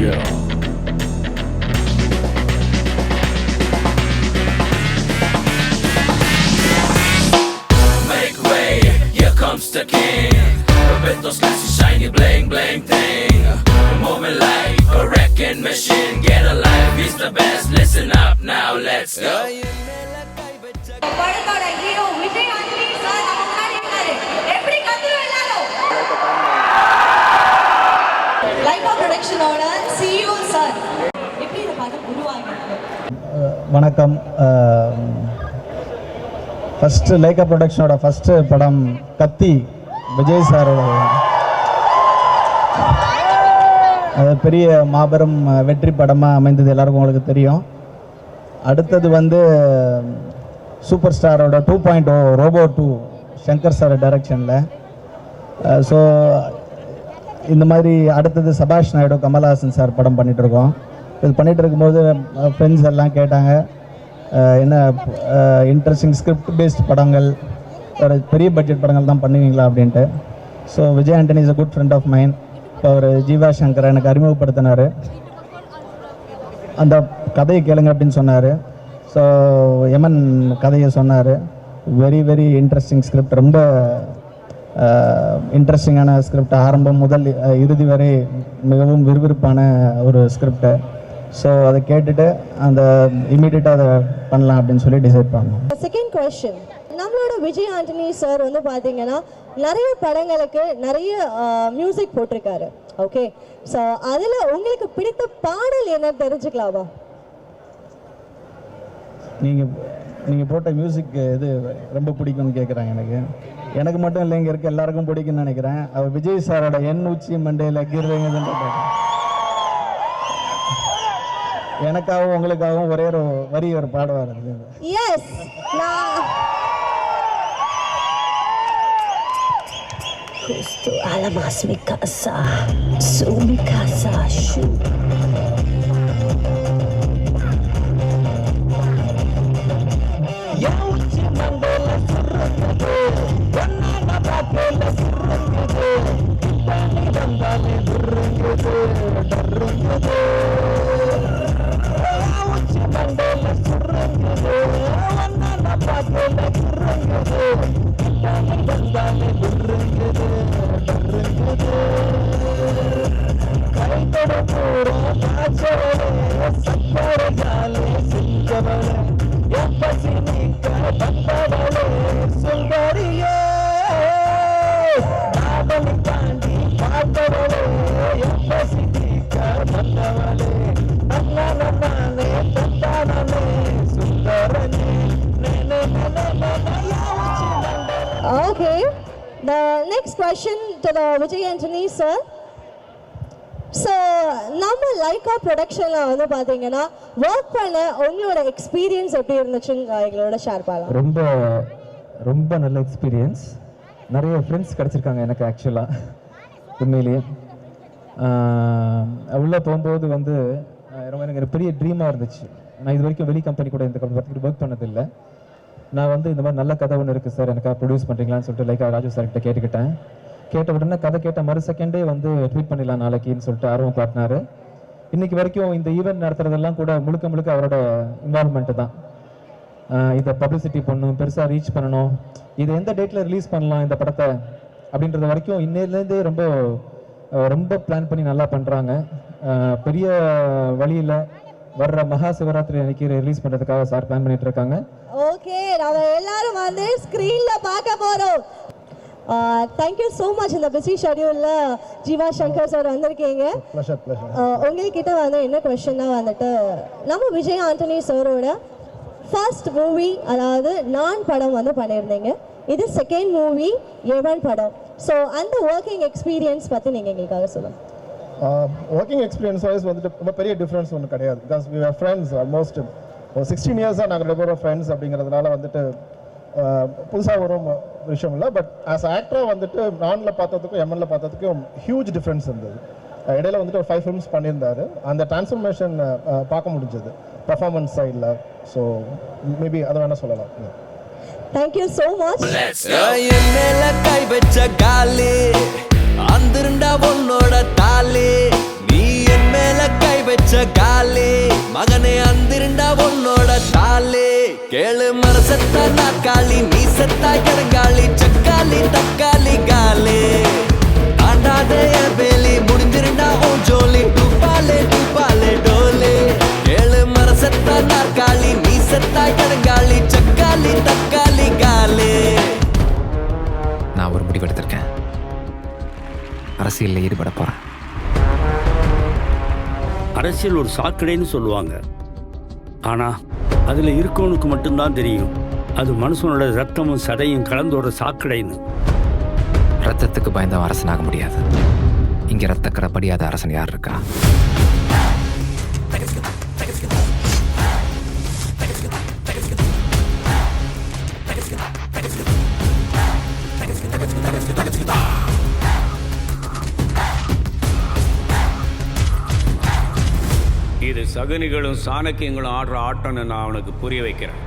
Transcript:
Yeah. Make way, here comes the king. With those classy shiny bling bling thing. Moving like a wrecking machine. Get alive, he's the best. Listen up now, let's go. படத்தோட hero Vijay Antony sir நம்ம முன்னாடி இருக்காரு. எப்படி கத்துறோம் எல்லாரும்? Lyca ப்ரொடக்ஷனோட CEO sir எப்படி இந்த படம் உருவாகிருக்கு? வணக்கம். ஃபஸ்ட்டு லைகா ப்ரொடக்ஷனோட ஃபஸ்ட்டு படம் கத்தி விஜய் சாரோட அது பெரிய மாபெரும் வெற்றி படமாக அமைந்தது எல்லாருக்கும் உங்களுக்கு தெரியும். அடுத்தது வந்து சூப்பர் ஸ்டாரோட 2.0 ரோபோ 2 சங்கர் சார் டைரக்ஷனில். ஸோ இந்த மாதிரி அடுத்தது சபாஷ் நாயுடு கமல்ஹாசன் சார் படம் பண்ணிகிட்ருக்கோம். இது பண்ணிகிட்டு இருக்கும்போது ஃப்ரெண்ட்ஸ் எல்லாம் கேட்டாங்க என்ன இன்ட்ரெஸ்டிங் ஸ்கிரிப்ட் பேஸ்ட் படங்கள் ஒரு பெரிய பட்ஜெட் படங்கள் தான் பண்ணுவீங்களா அப்படின்ட்டு. So Vijay Antony is a good friend of mind. இப்போ அவர் ஜீவா சங்கர் எனக்கு அறிமுகப்படுத்தினார். அந்த கதையை கேளுங்க அப்படின்னு சொன்னார். ஸோ எமன் கதையை சொன்னார். வெரி வெரி இன்ட்ரெஸ்டிங் ஸ்கிரிப்ட், ரொம்ப இன்ட்ரெஸ்டிங்கான ஸ்கிரிப்ட், ஆரம்பம் முதல் இறுதி வரை மிகவும் விறுவிறுப்பான ஒரு ஸ்கிரிப்டு. ஸோ அதை கேட்டுட்டு அந்த இமீடியட்டாக அதை பண்ணலாம் அப்படின்னு சொல்லி டிசைட் பண்ணோம். செகண்ட் கொஸ்டின், நம்மளோட விஜய் ஆண்டனி சார் வந்து பார்த்தீங்கன்னா நிறைய படங்களுக்கு நிறைய மியூசிக் போட்டிருக்காரு. ஓகே, ஸோ அதில் உங்களுக்கு பிடித்த பாடல் என்ன தெரிஞ்சுக்கலாமா? நீங்கள் போட்ட மியூசிக் எது ரொம்ப பிடிக்கும்னு கேட்குறாங்க. எனக்கு மட்டும் இல்லை, இங்கே இருக்க எல்லாருக்கும் பிடிக்கும்னு நினைக்கிறேன். அவர் விஜய் சாரோட என் உச்சி மண்டையில் கிருவீங்கன்னு எனக்காகவும் உங்களுக்காகவும் ஒரே ஒரு வரி ஒரு பாடுவார். Yes, Justo alamas mi casa, su mi casa, shu. Okay, the next question to the Vijay Antony sir. So நம்ம லைகா ப்ரொடக்ஷனில் வந்து பார்த்தீங்கன்னா ஒர்க் பண்ண உங்களோட எக்ஸ்பீரியன்ஸ் எப்படி இருந்துச்சுன்னு எங்களோட ஷேர் பண்ணலாம். ரொம்ப ரொம்ப நல்ல எக்ஸ்பீரியன்ஸ். நிறைய ஃப்ரெண்ட்ஸ் கிடச்சிருக்காங்க எனக்கு ஆக்சுவலாக. உண்மையிலேயே உள்ளே போகும்போது வந்து ரொம்ப எனக்கு பெரிய ட்ரீமாக இருந்துச்சு. நான் இது வரைக்கும் வெளி கம்பெனி கூட இந்த படத்துக்கு ஒர்க் பண்ணதில்லை. நான் வந்து இந்த மாதிரி நல்ல கதை ஒன்று இருக்குது சார், எனக்காக ப்ரொடியூஸ் பண்ணுறீங்களான்னு சொல்லிட்டு லைக் ராஜு சார்கிட்ட கேட்டுக்கிட்டேன். கேட்ட உடனே கதை கேட்ட மறு செகண்டே வந்து ட்வீட் பண்ணிடலாம் நாளைக்குன்னு சொல்லிட்டு ஆர்வம் காட்டினார். இன்றைக்கி வரைக்கும் இந்த ஈவெண்ட் நடத்துறதெல்லாம் கூட முழுக்க முழுக்க அவரோட இன்வால்மெண்ட்டு தான். இதை பப்ளிசிட்டி பண்ணணும், பெருசாக ரீச் பண்ணணும், இது எந்த டேட்டில் ரிலீஸ் பண்ணலாம் இந்த படத்தை அப்படின்றது வரைக்கும் இன்னையிலேருந்தே ரொம்ப ரொம்ப பிளான் பண்ணி நல்லா பண்ணுறாங்க. பெரிய வழியில் வர்ற மகா சிவராத்திரி அன்னைக்கு ரிலீஸ் பண்ணுறதுக்காக சார் பிளான் பண்ணிட்டு இருக்காங்க. ஓகே, நம்ம எல்லாரும் வந்து ஸ்க்ரீனில் பார்க்க போகிறோம். Thank you so much. இந்த பிஸி ஷெடியூலில் ஜீவா சங்கர் சார் வந்திருக்கீங்க. உங்கள்கிட்ட வந்து என்ன கொஸ்டின்னா வந்துட்டு நம்ம விஜய் ஆண்டனி சாரோட ஃபர்ஸ்ட் மூவி, அதாவது நான் படம் வந்து பண்ணியிருந்தீங்க. இது செகண்ட் மூவி எவன் படம். ஸோ அந்த ஒர்க்கிங் எக்ஸ்பீரியன்ஸ் பற்றி நீங்கள் எங்களுக்காக சொல்லுங்கள். ஒர்க்கிங் எக்ஸ்பீரியன்ஸ் வைஸ் வந்துட்டு ரொம்ப பெரிய டிஃப்ரென்ஸ் ஒன்றும் கிடையாது. Because we are friends almost ஒரு 16 இயர்ஸாக நாங்கள் ரெண்டு பேரும் ஃப்ரெண்ட்ஸ் அப்படிங்கிறதுனால வந்துட்டு புதுசாக வரும் விஷயம் இல்லை. பட் ஆஸ் ஆக்டராக வந்துட்டு நானில் பார்த்ததுக்கும் எம்என்ல பார்த்ததுக்கும் ஹியூஜ் டிஃப்ரென்ஸ் இருந்தது. இடையில வந்துட்டு ஒரு 5 ஃபிலிம்ஸ் பண்ணியிருந்தாரு. அந்த டிரான்ஸ்ஃபர்மேஷன் பார்க்க முடிஞ்சது பர்ஃபார்மன்ஸ் சைடில். ஸோ மேபி அதை வேணால் சொல்லலாம். Thank you so much. என் மேல கை வச்ச காலே அந்திருண்டா உன்னோட தாலே, நீ என் மேல செத்தா இடங்காலி சக்காலி தக்காளி காலே ஆண்டாதே வேலி முடிஞ்சிருந்தா ஓ ஜோலி டூப்பாலே டூப்பாலே டோலே ஏழு மர செத்தா நாற்காலி நீ செத்தா இடங்காலி சக்காலி தக்காளி காலே. நான் ஒரு முடிவெடுத்திருக்கேன். அரசியலில் ஈடுபட போறேன். அரசியல் ஒரு சாக்கடைன்னு சொல்லுவாங்க. ஆனா அதுல இருக்கவனுக்கு மட்டும்தான் தெரியும் அது மனுஷனோட ரத்தமும் சதையும் கலந்தோட சாக்கடைன்னு. ரத்தத்துக்கு பயந்தவன் அரசனாக முடியாது. இங்க ரத்தக்கடை படியாத அரசன் யார் இருக்கா? இது சகுனிகளும் சாணக்கியங்களும் ஆடுற ஆட்டம்னு நான் அவனுக்கு புரிய வைக்கிறேன்.